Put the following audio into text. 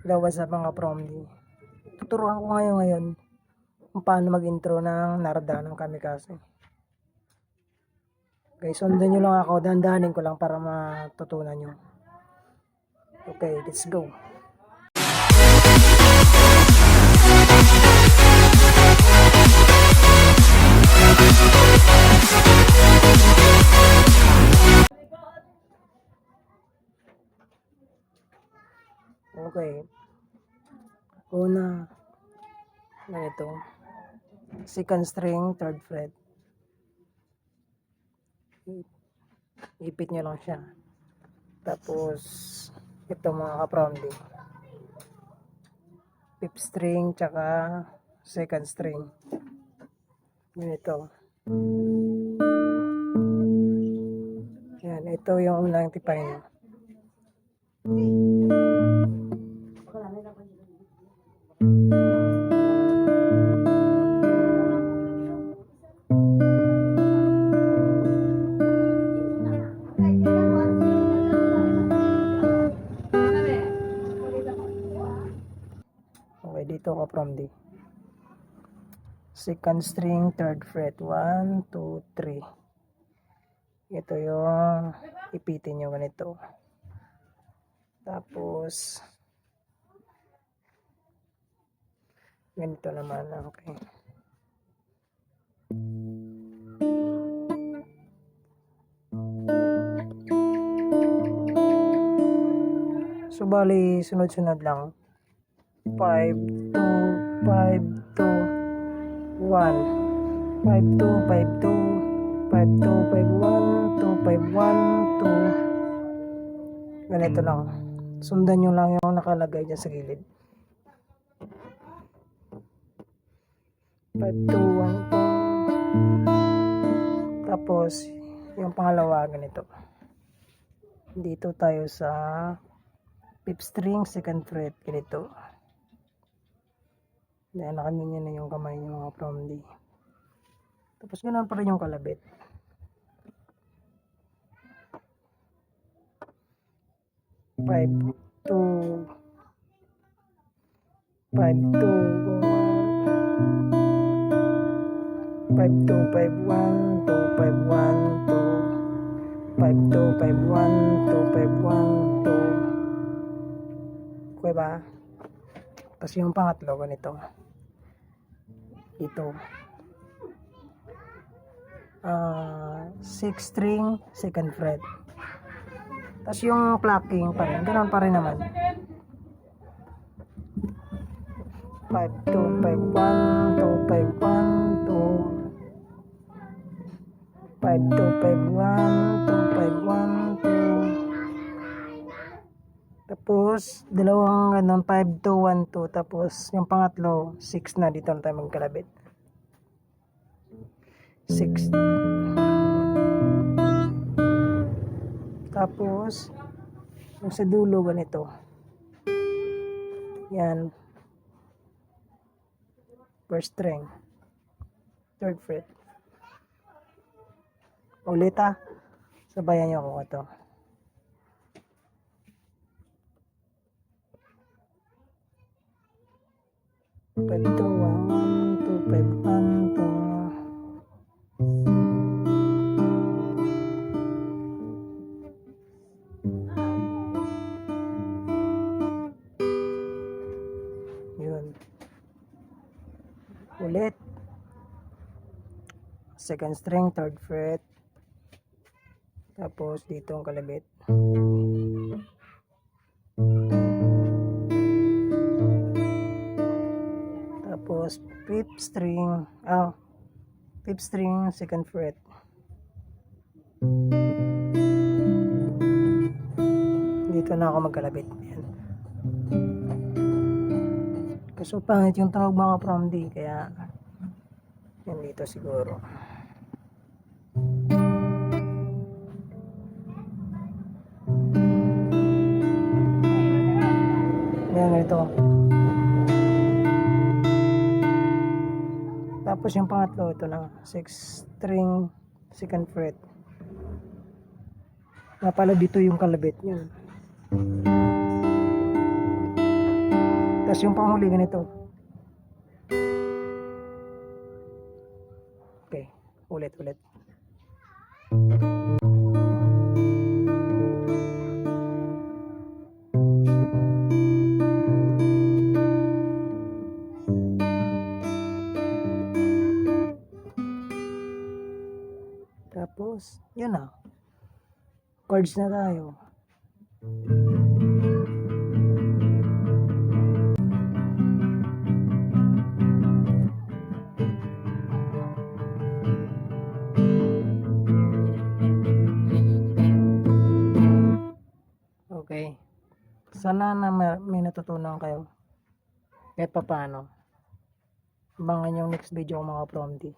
Hello, what's up mga promdi? Tuturuan ko ngayon kung paano mag-intro ng Narada ng Kamikaze. Okay, sundan nyo lang ako. Dandanin ko lang para matutunan nyo. Okay, let's go. Okay. Una, ganito. Second string, third fret. Ipit nyo lang siya. Tapos, ito mga kapromdi. Fifth string, tsaka second string. Ganito. Yan, ito yung unang tipay nyo. Okay, dito ka from D. Second string, third fret. 1, 2, 3. Ito yung ipitin nyo ganito. Tapos, ganito naman. Okay. So, bali, sunod-sunod lang. 5, 2, 5, 2, 1. 5, 2, 5, 2, 5, 2, 5, 1, 2, 5, 1, 2. Ganito lang. Sundan nyo lang yung nakalagay dyan sa gilid. 5, 2, 1, 2. Tapos, yung pangalawa, ganito. Dito tayo sa 5th string, second fret, ganito. Dahil nakaganyan na yung kamay ng mga from D. Tapos ganoon pa rin yung kalabit. Five, 2, 5, 2, 5, 2, 5, 1, 2, 5, 1, 2, 5, 2, 5, 1, 2, 5, 1, 2. Okay ba? Tapos yung pangatlo, ganito. Ito. 6th string, second fret. Tapos yung plucking pa rin. Ganoon pa rin naman. 5, 2, 5, 1, 2, 5, 1, 2. 5, 2, 5, 1, 2, 5, 1, 2. Tapos, dalawang ganun, 5, 2, 1, 2. Tapos, yung pangatlo, 6 na. Dito na tayo magkalabit. 6. Tapos, yung sa dulo, ganito. Yan. First string. Third fret. Ulit sabayan nyo ako ito. Five, 2, 1, 2, 5, 1, 2. Yun. Ulit. Second string, third fret. Tapos dito ang kalabit. Tapos fifth string, second fret. Dito na ako magkalabit. Yan. Kaso pangit yung tunog mga from D, kaya yan dito siguro. Yan, ito. Tapos yung pangatlo, ito na. 6th string, second fret. Nga pala dito yung kalabit. Yan. Tapos yung panghuli ganito. Okay, ulit. Tapos, yun na. Chords na tayo. Okay. Sana na may natutunan kayo. Kahit pa paano. Abangan yung next video ko mga promdi.